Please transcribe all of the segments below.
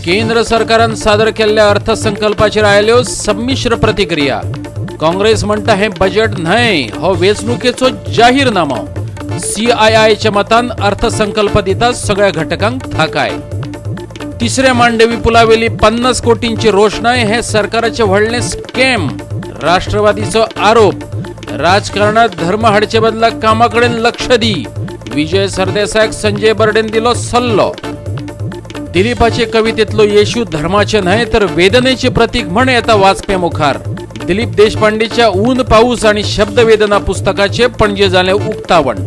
केंद्र सरकारान सादर केल्ल्या अर्थसंकल्पाचेर आयल्यो संमिश्र प्रतिक्रिया। काँग्रेस म्हणटा हे बजेट न्हय, हो वेंचणुकेचो जाहीरनामो। CIIच्या मतान अर्थसंकल्प दिता सगळ्या घटकांक थाकाय। तिसऱ्या मांडवी पुलावेली 50 कोटींची रोषणाय हे सरकाराचे व्हडले स्कॅम। राष्ट्रवादीचो आरोप। राजकारणात धर्म हाडचे बदला कामाकडेन लक्ष दी। विजय सरदेसायक संजय बर्डेन दिलो सल्लो। दिलीपाचे कवितेतलो येशू धर्माचे न्हय तर वेदनेचे प्रतीक म्हण येता वाचपे मुखार। दिलीप देशपांडेच्या ऊन पाऊस आणि शब्दवेदना पुस्तकाचे पणजे जाले उक्तावण।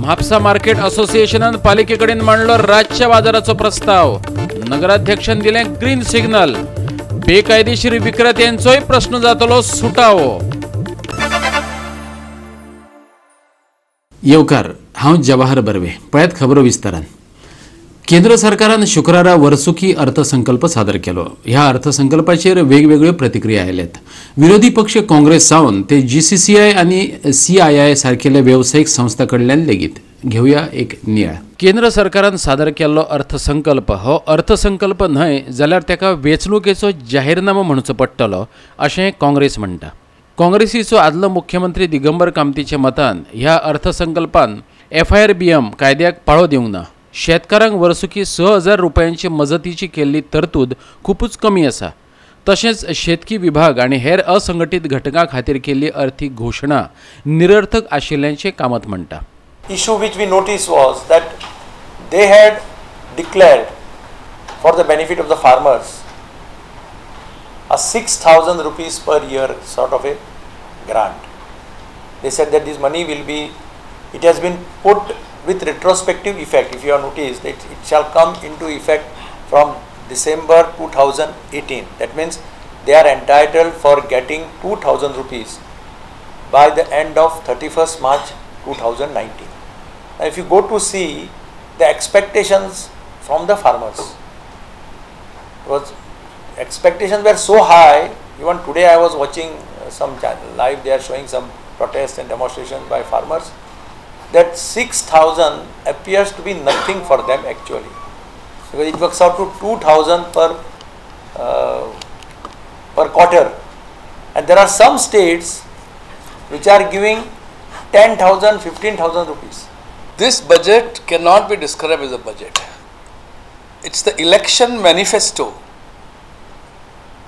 म्हापसा मार्केट असोसिएशनान पालिकेकडेन मांडलो राज्य बाजाराचो प्रस्ताव। नगराध्यक्षान दिले ग्रीन सिग्नल। बेकायदेशीर विक्रेत्यांचोय प्रश्न जातलो सुटावो। येवकार, हांव जवाहर बर्वे। पळयात खबरो विस्तारान। केंद्र सरकारान शुक्रारा वर्सुकी अर्थसंकल्प सादर केलो। ह्या अर्थसंकल्पाचेर वेगवेगळ्यो प्रतिक्रिया आयल्यात। विरोधी पक्ष काँग्रेस सावन ते GCCI आणि CII सारकेल्या व्यावसायिक संस्था कडल्यान लेगीत। घेऊया एक नियाळ। केंद्र सरकारान सादर केल्लो अर्थसंकल्प हो अर्थसंकल्प न्हय जाल्यार तेका वेंचणुकेचो जाहीरनामो म्हणचो पडटलो अशें काँग्रेस म्हणटा। काँग्रेसीचो आदलो मुख्यमंत्री दिगंबर कामतीच्या मतान ह्या अर्थसंकल्पान FIRBM कायद्याक पाळो दिवंक ना। शेतकारांक वर्सुकी 6000 रुपयांची मजतीची केल्ली तरतूद खूपच कमी आसा। तशेंच शेतकी विभाग आणि हेर असंघटित घटकां खातीर केल्ली अर्थीक घोशणा निरर्थक आशिल्ल्याचें कामत म्हणटा। Issue which we noticed was that they had declared for the benefit of the farmers a 6000 rupees per year sort of a grant. They said that this money will be, it has been put with retrospective effect. If you have noticed, it shall come into effect from December 2018. That means they are entitled for getting 2000 rupees by the end of 31st March 2019. Now if you go to see the expectations from the farmers, was expectations were so high. Even today I was watching some live, they are showing some protests and demonstrations by farmers, that 6000 appears to be nothing for them actually, because it works out to 2000 per quarter, and there are some states which are giving 10,000, 15,000 rupees. This budget cannot be described as a budget. It's the election manifesto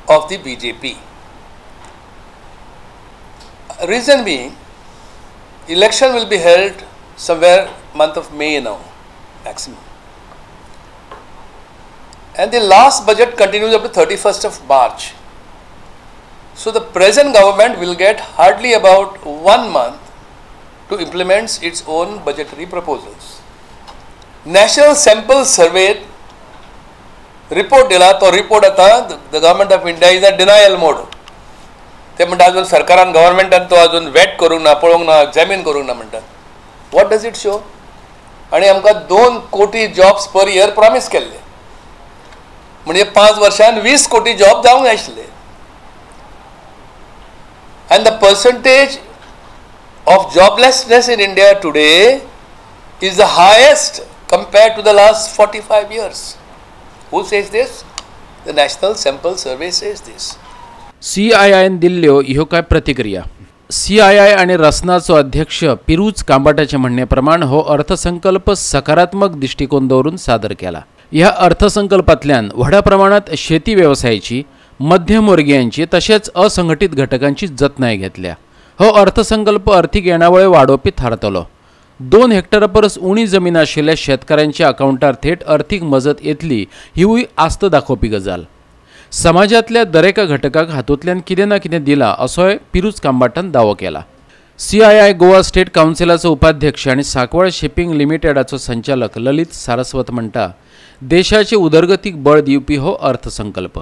of the BJP. Reason being, election will be held somewhere month of May now, maximum. And the last budget continues up to 31st of March. So the present government will get hardly about 1 month to implement its own budgetary proposals. National Sample Survey report दिला, तो report आता the government of India is a denial mode. ते म्हणतात अजून सरकारान गव्हर्नमेंटान तो अजून weight करूंक ना, पळोवंक ना, एक्झामीन करूंक ना म्हणटात। What does it show? आणि आमकां 2 कोटी जॉब्स पर इयर प्रॉमिस केल्ले, म्हणजे 5 वर्षांत 20 कोटी जॉब जावंक जाय आशिल्ले। And the percentage of joblessness in India today is the highest compared to the last 45 years. Who says this? The National Sample Survey says this. CII दिल्ल्यो ह्यो काय प्रतिक्रिया। CII आणि रसनाचो अध्यक्ष पिरूज कांबाटाचे म्हणण्याप्रमाण हो अर्थसंकल्प सकारात्मक दृष्टिकोन दवरून सादर केला। ह्या अर्थसंकल्पांतल्यान व्हडा प्रमाणात शेती व्यवसायाची, मध्यमवर्गीयांची तसेच असंघटित घटकांची जतनाय घेतल्या। हो अर्थसंकल्प आर्थिक येणावळ वाडोवपी थारतलो। 2 हेक्टरा परस उणी जमीन आशिल्ल्या शेतकऱ्यांच्या अकाउंटार थेट आर्थिक मजत येतली हिवूय आस्त दाखोवपी गजाल। समाजातल्या दरेका घटकाक हातूंतल्यान कितें ना कितें दिलां असोय पिरूज कांबाटान दावो केला। CII गोवा स्टेट काउन्सिलाचो उपाध्यक्ष आणि सांकवाळ शिपिंग लिमिटेडाचो संचालक ललित सारस्वत म्हणटा, देशाचे उदरगतीक बळ दिवपी हो अर्थसंकल्प।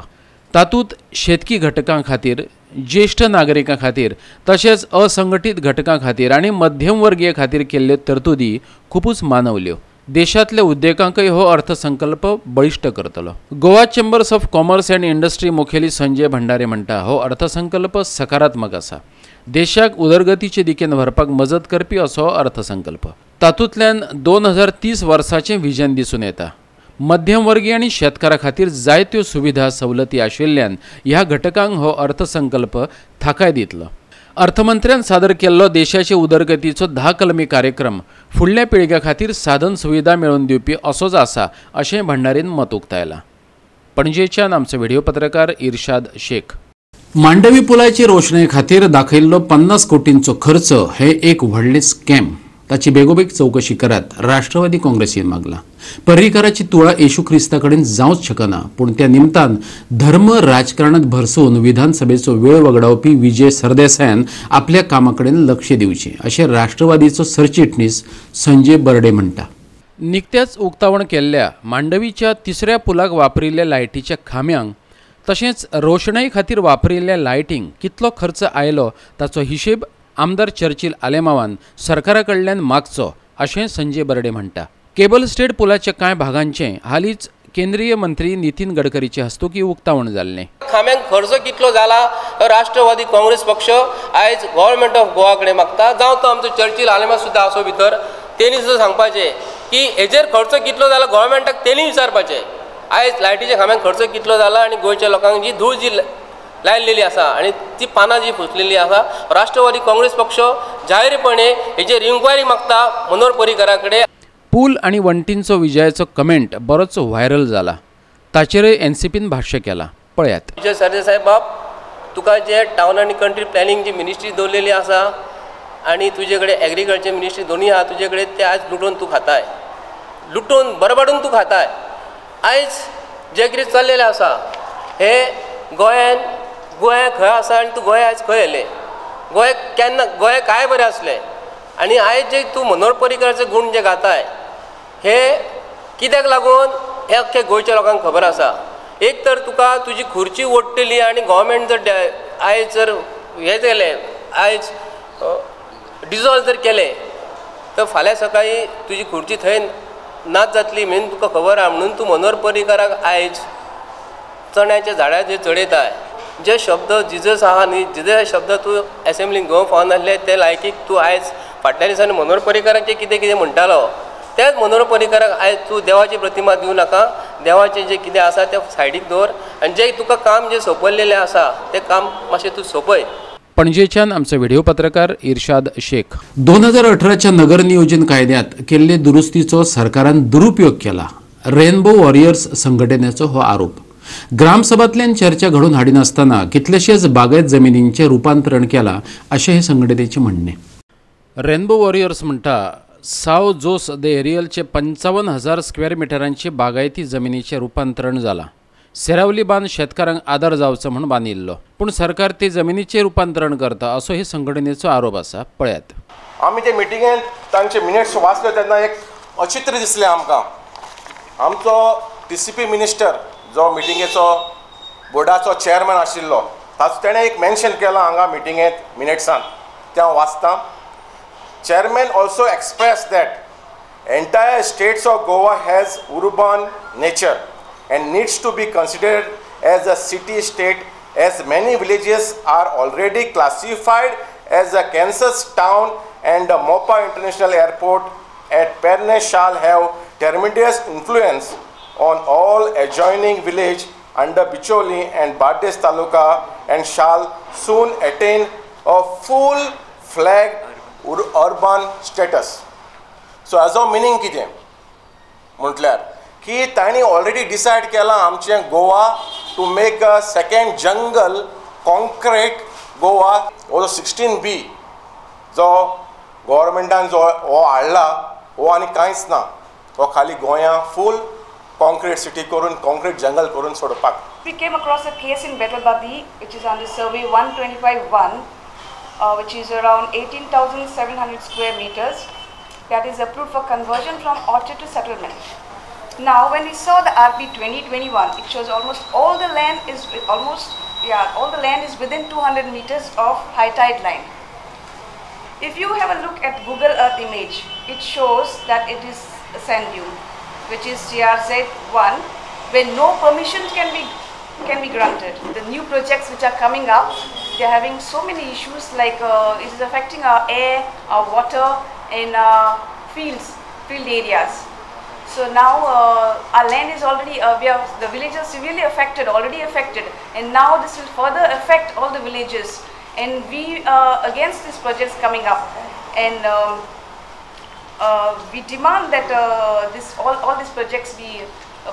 तातूंत शेतकी घटकां खातीर, ज्येष्ठ नागरिकां खातीर तशेंच असंघटित घटकां खातीर आणि मध्यमवर्गीय खातीर केल्ल्यो तरतुदी खूपच मानवल्यो। देशातल्या उद्देगांकय हो अर्थसंकल्प बळिश्ट करतलो। Goa chambers of commerce and industry मुखेली संजय भंडारे म्हणटा, हो अर्थसंकल्प सकारात्मक आसा। देशाक उदरगतीचे दिकेन व्हरपाक मजत करपी असो अर्थसंकल्प। तातूंतल्यान 2030 वर्साचें व्हिजन दिसून येता। मध्यमवर्गीय आणि शेतकारा खातीर जायत्यो सुविधा सवलती आशिल्ल्यान ह्या घटकांक हो अर्थसंकल्प थाकाय दितलो. अर्थमंत्र्यान सादर केल्लो देशाचे उदरगतीचो 10 कलमी कार्यक्रम फुडल्या पिळग्या खातीर साधन सुविधा मेळोवन दिवपी असोच आसा अशें भंडारीन मत उक्तायलां. पणजेच्यान आमचे व्हिडिओ पत्रकार इर्शाद शेख. मांडवी पुलाची रोशणाई खातीर दाखयल्लो 50 कोटींचो खर्च हे एक व्हडलें स्कॅम. ताची बेगोबेग चवकशी करात राष्ट्रवादी काँग्रेसीन मागला. पर्रीकाराची तुळा येशू ख्रिस्ता कडेन जावंच शकना, पूण त्या निमतान धर्म राजकारणात भरसून विधानसभेचो वेळ वगडावपी विजय सरदेसायान आपल्या कामा कडेन लक्ष दिवचें अशें राष्ट्रवादीचो सरचिटणीस संजय बर्डे म्हणटा. निकत्याच उक्तावण केल्ल्या मांडवीच्या 3ऱ्या पुलाक वापरिल्ल्या लायटीच्या खांब्यांक तशेंच रोशणाई खातीर वापरिल्ल्या लायटींक कितलो खर्च आयलो ताचो हिशेब आमदार चर्चिल आलेमावान सरकारा कडल्यान मागचो अशें संजय बर्डे म्हणटा. केबल स्टेट पुलाच्या कांय भागांचें हालींच केंद्रीय मंत्री नितीन गडकरीचे हस्तुकी उक्तावण जाल्लें. खांब्यांक खर्च कितलो जाला राष्ट्रवादी काँग्रेस पक्ष आयज गव्हर्नमेंट ऑफ गोवा कडेन मागता. जावं तो आमचो चर्चिल आलेमा सुद्दां आसो भितर, तेणी सुद्दां सांगपाचें की हेजेर खर्च कितलो जाला गव्हर्नमेंटाक तेणी विचारपाचें. आयज लायटीच्या खांब्यांक खर्च कितलो जाला आनी गोंयच्या लोकांक जी धूळ जी लायिल्ली आसा आनी ती पानां जी फुसलेली आसा, राष्ट्रवादी काँग्रेस पक्ष जाहीरपणे हेजेर इन्क्वायरी मागता मनोहर पर्रीकारा कडेन. पूल आणि वंटींचो विजयाचो कमेंट बरोच व्हायरल जाला. ताचेरय एनसीपीन भाष्य केलां. पळयात. विजय सरदेसाय बाब, तुका जे टावन आनी कंट्री प्लॅनिंग जी मिनिस्ट्री दवरलेली आसा आनी तुजे कडेन एग्रीकल्चर मिनिस्ट्री दोनूय आहा तुजे कडेन, ते आयज लुटोवन तूं खाताय, लुटोवन बरबाडून तूं खाताय. आयज जे कितें चल्लेलें आसा हे गोंय खंय आसा आनी तूं गोंय आयज खंय येयलें. गोंय काय बरें आसलें आनी आयज जे तूं मनोहर पर्रीकाराचे गुण जे घाताय हे कित्याक लागून हे अख्खे गोंयच्या लोकांक खबर आसा. एक तर तुका तुजी खुर्ची ओडटली आनी गव्हर्मेंट जर आयज जर हे केलें, आयज डिजॉल्व जर केलें तर फाल्यां सकाळी तुजी खुर्ची थंय नाच जातली म्हणून तुका खबर आहा. म्हणून तूं मनोहर पर्रीकाराक आयज चण्याच्या झाडार जे चडयताय, जे शब्द जिजस आहा न्ही, जे शब्द तूं एसेंब्लीक घेवंक पावनासले ते लायकीक तूं आयज फाटल्या दिसांनी मनोहर पर्रीकाराचें कितें कितें म्हणटालो तेच मनोहर पर्रीकाराक आयज तूं देवाची प्रतिमा दिवं नाका. देवाचें जे कितें आसा तें सायडीक दवर आनी जें तुका काम जें सोंपयल्लेलें आसा तें काम मातशें तूं सोंपय. पणजेच्यान आमचे व्हिडिओ पत्रकार इर्शाद शेख. 2018च्या नगर नियोजन कायद्यात केल्ले दुरुस्तीचो सरकारान दुरुपयोग केला. रेनबो वॉरियर्स संघटनेचो हो आरोप. ग्रामसभांतल्यान चर्चा घडून हाडिनासतना कितलेशेच बागायत जमिनींचें रुपांतरण केलां अशें हे संघटनेचें म्हणणें. रेनबो वॉरियर्स म्हणटा साव जोस दे एरियलचे 55,000 स्क्वेअर मिटरांचे बागायती जमिनीचें रुपांतरण जालां. सेरावली बांद शेतकारांक आदार जावचो म्हूण बांदिल्लो, पूण सरकार ते जमिनीचें रुपांतरण करता असो हे संघटनेचो आरोप आसा. पळयात. आमी ते मिटिंगेंत तांचे मिनिट्स वाचले तेन्ना एक अचित्र दिसलें आमकां. आमचो TCP मिनिस्टर जो मिटिंगेचो बोर्डाचो चेअरमॅन आशिल्लो ताणें एक मेन्शन केलां हांगा मिटिंगेंत मिनिट्सान, तें हांव वाचतां. Chairman also expressed that entire states of Goa has urban nature and needs to be considered as a city state, as many villages are already classified as a Kansas town and the Mopa International Airport at Perne shall have tremendous influence on all adjoining village under Bicholi and Bades Taluka and shall soon attain a full-fledged urban status. So as a meaning कितें म्हटल्यार की तांणी already decided केलां आमचें Goa to make a second jungle concrete Goa. हो 16B जो गव्हर्मेंटान जो हो हाडला हो आनी कांयच ना, तो खाली गोंया फूल कॉन्क्रीट सिटी करून कॉन्क्रीट जंगल करून सोडपाक. We came across a case in Betulbabi which is under survey 125-1 which is around 18,700 square meters that is approved for conversion from orchard to settlement. Now when we saw the RP 2021, it shows almost all the land is within 200 meters of high tide line. If you have a look at Google Earth image, it shows that it is a sand dune which is CRZ1 where no permissions can be granted. The new projects which are coming up, they are having so many issues like it is affecting our air, our water in field areas. So now our land is already, the villages are severely affected, already affected, and now this will further affect all the villages. And we against these projects coming up, and we demand that all these projects be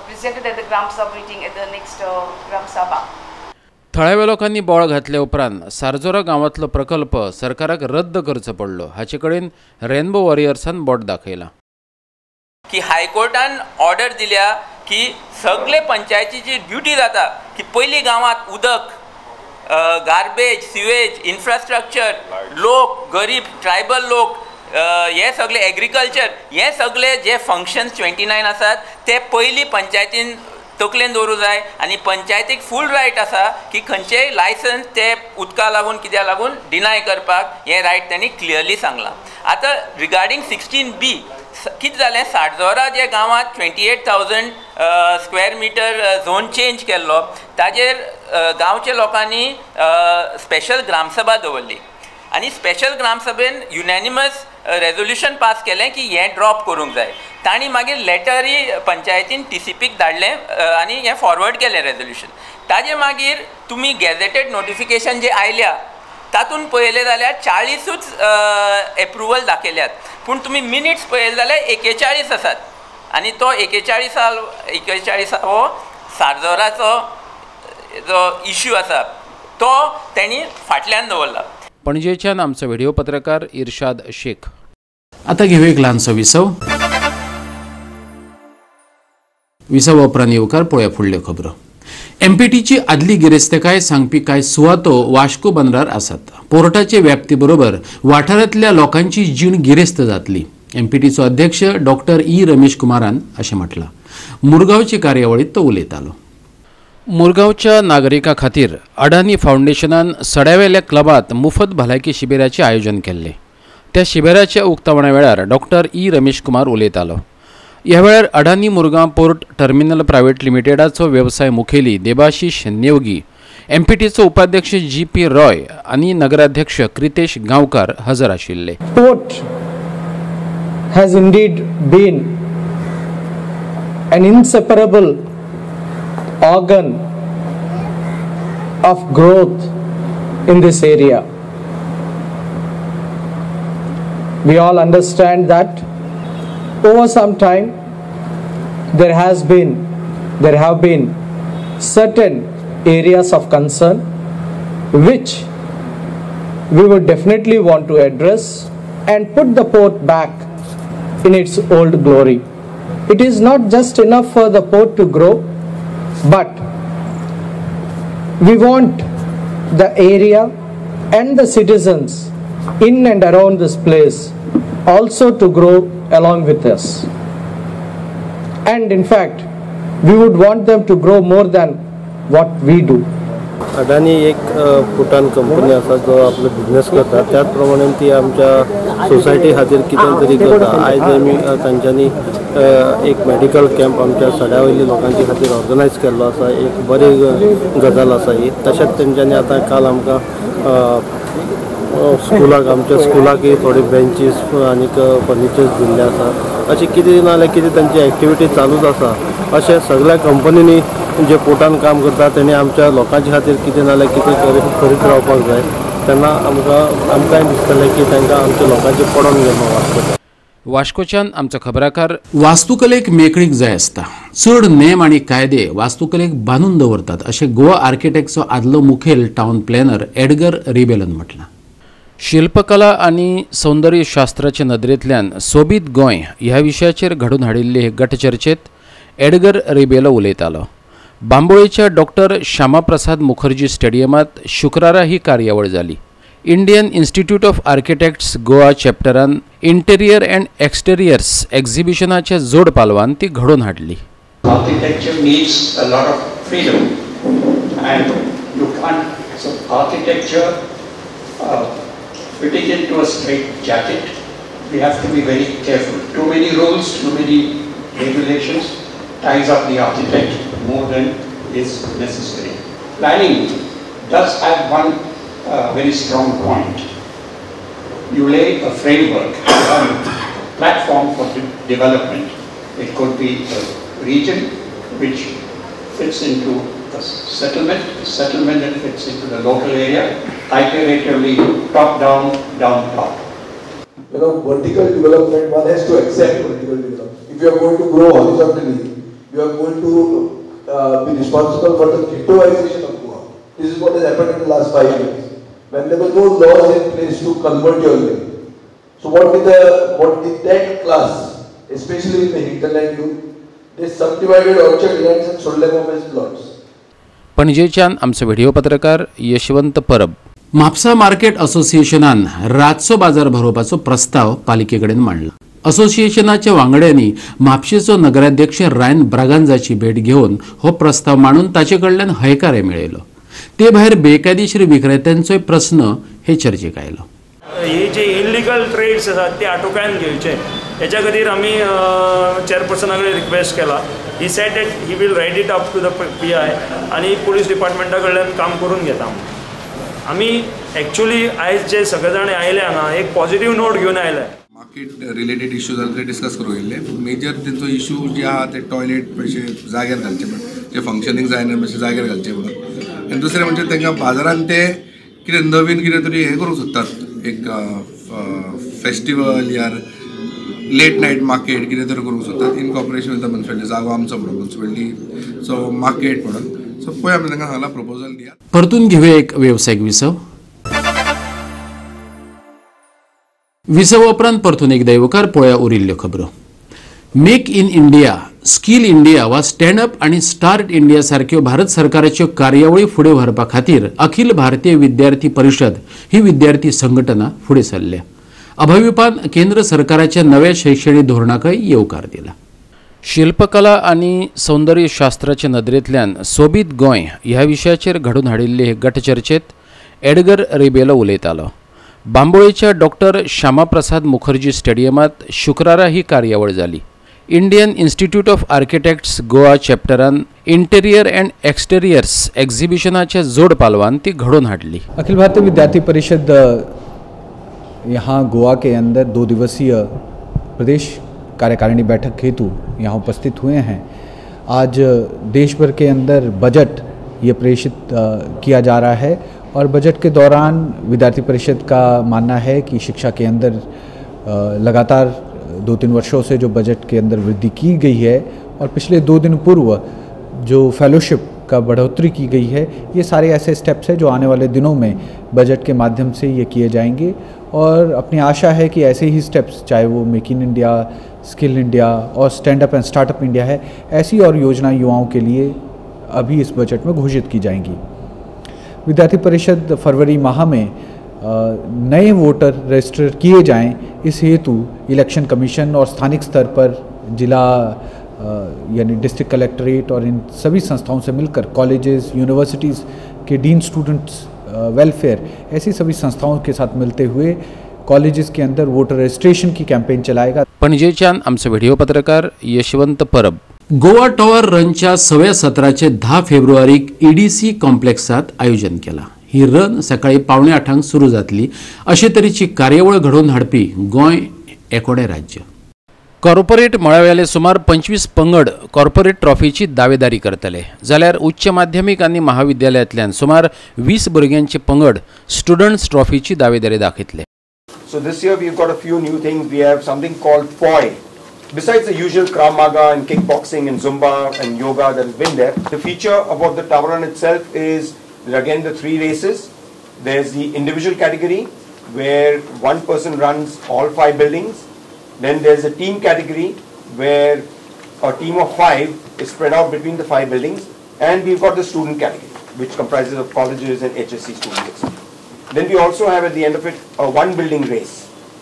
presented at the Gram Sabha meeting at the next Gram Sabha. थळाव्या लोकांनी बळ घातल्या उपरांत सारजोरा गांवांतलो प्रकल्प सरकाराक रद्द करचो पडलो. हाचे कडेन रेनबो वॉरियर्सान बोट दाखयला की हायकोर्टान ऑर्डर दिल्या की सगळे पंचायतीची ड्युटी जाता की पयलीं गांवांत उदक, गार्बेज, सिवेज, इन्फ्रास्ट्रक्चर, लोक गरीब ट्रायबल लोक, हे सगळे एग्रीकल्चर, हे सगळे जे फंक्शन्स 29 आसात ते पयलीं पंचायतीन तकलेन दवरूं जाय. आनी पंचायतीक फूल रायट आसा की खंयचेय लायसन्स ते उदका लागून कित्याक लागून डिनाय करपाक, हे रायट त्यांनी क्लियरली सांगलां. आतां रिगार्डींग 16B कितें जालें, साडजोरा जे गांवांत 28,000 स्क्वेअर मिटर झोन चेंज केल्लो, ताजेर गांवच्या लोकांनी स्पेशल ग्रामसभा दवरली आनी स्पेशल ग्रामसभेन युनॅनिमस रेजोल्युशन पास केलें की हें ड्रॉप करूंक जाय. तांणी मागीर लेटरी पंचायतीन TCPक धाडलें आनी हें फॉरवर्ड केलें रेजोल्युशन. ताजे मागीर तुमी गॅझेटेड नोटिफिकेशन जे आयल्या तातूंत पळयलें जाल्यार 40च एप्रुवल दाखयल्यात, पूण तुमी मिनिट्स पळयले जाल्यार 41 आसात. आनी तो 41 सारजोराचो जो इश्यू आसा तो तेणी फाटल्यान दवरला. पणजेच्यान आमचो व्हिडिओ पत्रकार इर्शाद शेख. आता घेऊ एक ल्हानसो विसव उपरांत येवकार पळोवया फुडल्यो खबरो. MPTची आदली गिरेस्तकाय सांगपी कांय सुवातो वास्को बंदरार आसात. पोर्टाचे व्याप्ती बरोबर वाठारांतल्या लोकांची जीण गिरेस्त जातली. MPTचो अध्यक्ष डॉक्टर E रमेश कुमारान अशें म्हटलां. मुरगांवचे कार्यावळींत तो उलयतालो. मुरगांवच्या नागरिकां खातीर अडानी फावंडेशनान सड्यावेल्या क्लबांत मुफत भलायकी शिबिराचें आयोजन केल्लें. त्या शिबिराच्या उक्तावणा वेळार डॉक्टर E रमेश कुमार उलयतालो. ह्या वेळार अडानी मुरगांव पोर्ट टर्मिनल प्रायव्हेट लिमिटेडाचो वेवसाय मुखेली देबाशीश नेवगी, MPTचो उपाध्यक्ष GP रॉय आनी नगराध्यक्ष क्रितेश गांवकार हजर आशिल्ले. Port has indeed been an inseparable organ of growth in this area. We all understand that over some time there have been certain areas of concern which we would definitely want to address and put the port back in its old glory. It is not just enough for the port to grow, but we want the area and the citizens in and around this place also to grow along with us. And in fact, we would want them to grow more than what we do. अडानी एक पोर्टान company आसा जो आपलो business करता, त्याच प्रमाणे ती आमच्या society खातीर कितें तरी करता. आयज आमी तांच्यांनी एक मेडिकल कॅम्प आमच्या सड्या वयल्या लोकांचे खातीर ऑर्गनायज केल्लो आसा. एक बरी गजाल आसा ही. तशेंच तेंच्यांनी आतां काल आमकां स्कुलाक, आमच्या स्कुलाकय थोडे बेंचीस आनी फर्निचर्स दिल्ले आसा. अशें कितें ना जाल्यार कितें तांची एक्टिविटी चालूच आसा. अशें सगळ्या कंपनीनी जे पोर्टान काम करता तेणी आमच्या लोकांच्या खातीर कितें ना जाल्यार कितें करीत रावपाक जाय. तेन्ना आमकांय दिसतलें की तांकां आमच्या लोकांचे पडोन घेवंक वास्को. वास्कोच्यान आमचो खबराकार. वास्तुकलेक मेकळीक जाय आसता. चड नेम आनी कायदे वास्तुकलेक बांदून दवरतात अशें गोवा आर्किटेक्टचो आदलो मुखेल टावन प्लॅनर एडगर रिबेलन म्हटलां. शिल्पकला आनी सौंदर्यशास्त्राच्या नदरेंतल्यान सोबीत गोंय ह्या विशयाचेर घडून हाडिल्ले हे गटचर्चेत एडगर रिबेलो उलयतालो. बांबोळेच्या डॉक्टर श्यामाप्रसाद मुखर्जी स्टेडियमात शुक्रारा ही कार्यावळ जाली. Indian Institute of Architects Goa चॅप्टरान इंटेरियर अँड एक्सटेरियर्स एक्झिबिशनाच्या जोड पालवान ती घडोवन हाडली. Architecture needs a lot of freedom, and you can't. So architecture fitting into a straight jacket, we have to be very careful. Too many rules, too many regulations ties up the architect more than is necessary. Planning does have one very strong point. You lay a framework, a platform for development. It could be a region which fits into a settlement that fits into the local area, iteratively top down, down top. Vertical development, one has to accept vertical development. If you are going to grow horizontally, you are going to be responsible for the ghettoization of Goa. This is what has happened in the last 5 years. When there were no laws in place to convert your land. So what did that class, especially in the hinterland, do? They subdivided orchard lands and sold them off as plots. पणजेच्यान आमचे video पत्रकार Yashwant Parab. Mapusa market असोसिएशनान रातचो बाजार भरवपाचो प्रस्ताव पालिकेकडेन मांडला. असोसिएशनाच्या वांगड्यांनी म्हापशेचो नगराध्यक्ष रायन ब्रागांजाची भेट घेऊन हो प्रस्ताव मांडून ताचे कडल्यान हयकारे मेळयलो. ते भायर बेकायदेशीर विक्रेत्यांचोय प्रश्न हे चर्चेक आयलो. हे जे इल्लीगल ट्रेड्स आसात ते आटोक्यान घेवचे हेच्या खातीर आमी चेअरपर्सना कडेन रिक्वेस्ट केला. He said that he will write it up to the PI आनी पुलीस डिपार्टमेंटा कडल्यान काम करून घेता. आमी एक्चुअली आयज जे सगळे जाण आयले हांगा एक पॉझिटिव्ह नोट घेवन आयले. मार्केट रिलेटेड इश्यू जाले ते डिस्कस करूं येयले. मेजर तेंचो इश्यू जे आहा ते टॉयलेट मातशे जाग्यार घालचे म्हणून जे फंक्शनींग जायना मातशे जाग्यार घालचे म्हणून. आनी दुसरें म्हणजे तांकां बाजारांत ते कितें नवीन कितें तरी हें करूंक सोदतात. एक फेस्टिवल या लेट नायट मार्केट कितें तरी करूंक सोदतात in cooperation with the municipality. जागो आमचो म्हणून म्युनिसिपालिटी सो मार्केट म्हणून. सो पळय आमी तांकां सांगला प्रपोजल दिया. परतून घेऊया एक व्यावसायिक विसव. विसव उपरांत परतून एकदा येवकार पळोवया उरिल्ल्यो खबरो. Make in India, skill India वा स्टँड अप आणि स्टार्ट इंडिया सारख्यो भारत सरकाराच्यो कार्यावळी फुडें व्हरपा खातीर अखिल भारतीय विद्यार्थी परिषद ही विद्यार्थी संघटना फुडें सरल्या. अभाविपान केंद्र सरकाराच्या नव्या शैक्षणिक धोरणाकय येवकार दिला. शिल्पकला आणि सौंदर्य शास्त्राच्या नदरेंतल्यान सोबीत गोंय ह्या विशयाचेर घडून हाडिल्ले हे गटचर्चेत एडगर रिबेलो उलयतालो. बांबोळेच्या डॉक्टर श्यामाप्रसाद मुखर्जी स्टेडियमात शुक्रारा ही कार्यावळ जाली. Indian Institute of Architects Goa चॅप्टरान इंटेरियर अँड एक्सटेरियर्स एक्झिबिशनाच्या जोड पालवान ती घडून हाडली. अखिल भारतीय विद्यार्थी परिषद यहाँ गोवा के अंदर 2 दिवसीय प्रदेश कार्यकारिणी बैठक हेतु यहाँ उपस्थित हुए हैं. आज देश भर के अंदर बजट ये प्रेषित किया जा रहा है और बजट के दौरान विद्यार्थी परिषद का मानना है कि शिक्षा के अंदर लगातार 2-3 वर्षों से जो बजट के अंदर वृद्धि की गई है और पिछले 2 दिन पूर्व जो फेलोशिप का बढ़ोतरी की गई है, ये सारे ऐसे स्टेप्स हैं जो आने वाले दिनों में बजट के माध्यम से ये किए जाएंगे. और अपनी आशा है कि ऐसे ही स्टेप्स, चाहे वो make in India, skill India और stand up and startup India है, ऐसी और योजना युवाओं के लिए अभी इस बजट में घोषित की जाएंगी. विद्यार्थी परिषद फरवरी माह में नए वोटर रजिस्टर किए जाएं, इस हेतु इलेक्शन कमीशन और स्थानिक स्तर पर जिला यानी डिस्ट्रिक्ट कलेक्ट्रेट और इन सभी संस्थाओं से मिलकर कॉलेजेस, यूनिवर्सिटीज़ के डीन स्टूडेंट्स वेलफेयर, ऐसी सभी संस्थाओं के साथ मिलते हुए कॉलेजेस के अंदर वोटर रजिस्ट्रेशन की कैंपेन चलाएगा. पणजेच्यान आमचे व्हिडिओ पत्रकार यशवंत परब. गोवा टॉवर रनच्या 6व्या सत्राचे 10 फेब्रुवारीक EDC कॉम्प्लेक्सात आयोजन केला. ही रन सकाळी 7:45 सुरू जातली अशे तरेची कार्यावळ घडोवन हाडपी गोंय एकोडे राज्य. कॉर्पोरेट मळावेले सुमार 25 पंगड कॉर्पोरेट ट्रॉफीची दावेदारी करतले, जाल्यार उच्च माध्यमिक आणि महाविद्यालयातल्यान सुमार 20 भुरग्यांचे पंगड स्टुडंट्स ट्रॉफीची दावेदारी दाखयतले. So this year we've got a few new things. We have something called POI. Besides the usual Krav Maga and kickboxing and Zumba and yoga that has been there, the feature about the tower run itself is again the 3 races. There's the individual category where one person runs all 5 buildings. Then there's a team category where a team of 5 is spread out between the 5 buildings. And we've got the student category, which comprises of colleges and HSC students. Then we also have at the end of it a 1 building race,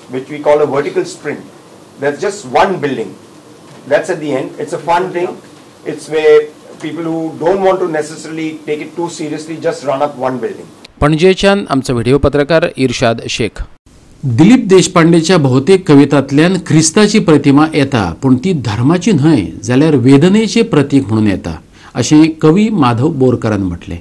which we call a vertical sprint. That's just 1 building. That's at the end. It's a fun thing. It's where people who don't want to necessarily take it too seriously just run up 1 building. पणजेच्यान आमचो video पत्रकार इर्शाद शेख. दिलीप देशपांडेच्या बहुतेक कवितांतल्यान ख्रिस्ताची प्रतिमा येता, पण ती धर्माची न्हय जाल्यार वेदनेचे प्रतीक म्हणून येता, अशें कवी माधव बोरकारान म्हटले.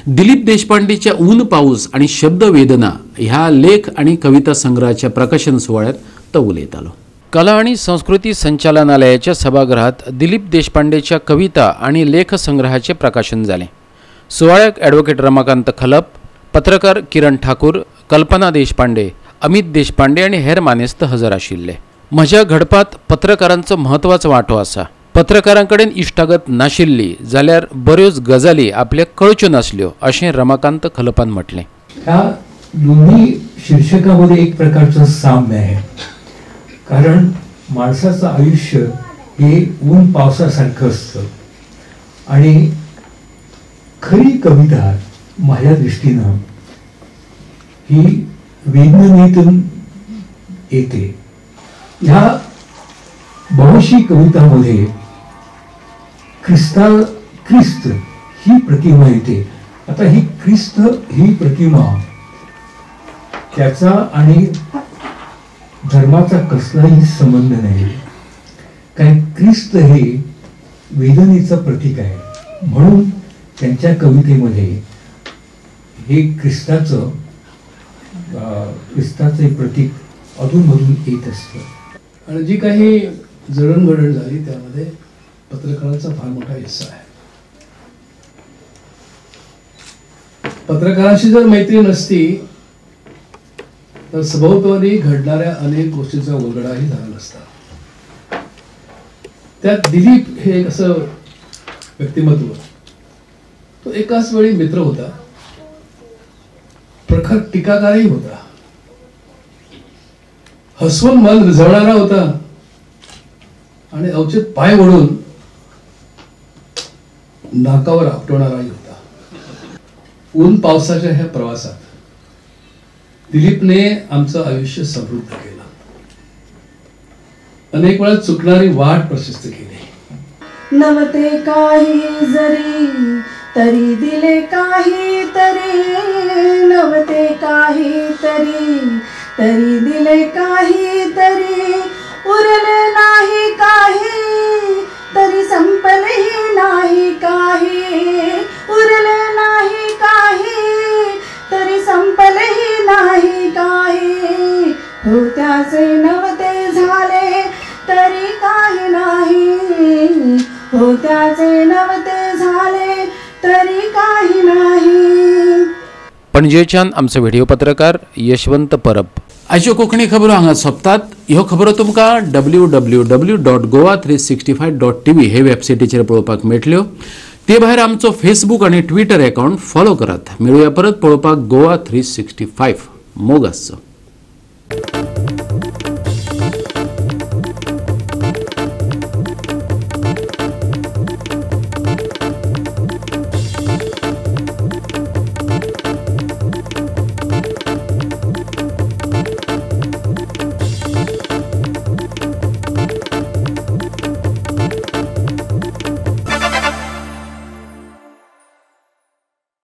दिलीप देशपांडेच्या ऊन पाऊस आणि शब्द वेदना ह्या लेख आणि कविता संग्रहाच्या प्रकाशन सोहळ्यात तो उलयतालो. कला आणि संस्कृती संचालनालयाच्या सभागृहात दिलीप देशपांडेच्या कविता आणि लेख संग्रहाचे प्रकाशन झाले. सोहळ्याक ॲडव्होकेट रमाकांत खलप, पत्रकार किरण ठाकूर, कल्पना देशपांडे, अमित देशपांडे आणि हेर मानेस्त हजर आशिल्ले. म्हज्या घडपात पत्रकारांचो म्हत्वाचो वांटो आसा. पत्रकारांकडेन इश्टागत नाशिल्ली जाल्यार बऱ्योच गजाली आपल्याक कळच्यो नासल्यो अशें रमाकांत खलपान म्हटलें. ह्या दोन्ही शीर्षकामध्ये एक प्रकारचं साम्य आहे. कारण माणसाचं आयुष्य हे ऊन पावसासारखं असतं आणि खरी कविता माझ्या दृष्टीनं ही वेदनेतून येते. ह्या बहुशी कवितामध्ये ख्रिस्त ही प्रतिमा येते. आता ही ख्रिस्त ही प्रतिमा त्याचा आणि धर्माचा कसलाही संबंध नाही. कारण ख्रिस्त हे वेदनेचं प्रतीक आहे. म्हणून त्यांच्या कवितेमध्ये हे ख्रिस्ताचं प्रतीक अधूनमधून येत असतं. आणि जी काही जडणघडण झाली त्यामध्ये पत्रकारांचा फार मोठा हिस्सा आहे. पत्रकारांशी जर मैत्री नसती तर सभोवताली घडणाऱ्या अनेक गोष्टींचा उलगडाही झाला नसता. त्यात दिलीप हे एक असं व्यक्तिमत्व, तो एकाच वेळी मित्र होता, प्रखर टीकाकारही होता, हसवून मन रिझवणारा होता आणि अवचित पाय ओढून नाकावर आपटवणाराही होता. ऊन पावसाच्या ह्या प्रवासात दिलीपने आमचं आयुष्य समृद्ध केलं. अनेक वेळा चुकणारी वाट प्रशस्त केली. नव्हते काही जरी तरी दिले काही तरी, नव्हते काही तरी दिले काही तरी, उरले नाही काही तरी संपलेही नाही काही, उरले नाही काही तरी संपलेही नाही काही. होत्याचे नव्हते झाले तरी काही नाही, होत्याचे नव्हते झाले तरी काही नाही. पणजेच्यान आमचो व्हिडिओ पत्रकार यशवंत परब. आजच्यो कोंकणी खबरो हांगा सोंपतात. ह्यो खबरो तुमकां www.goa365.tv हे वेबसायटीचेर पळोवपाक मेळटल्यो. ते भायर आमचो फेसबूक आनी ट्विटर अकाउंट फॉलो करात. मेळुया परत पळोवपाक गोवा 365. मोग आसचो.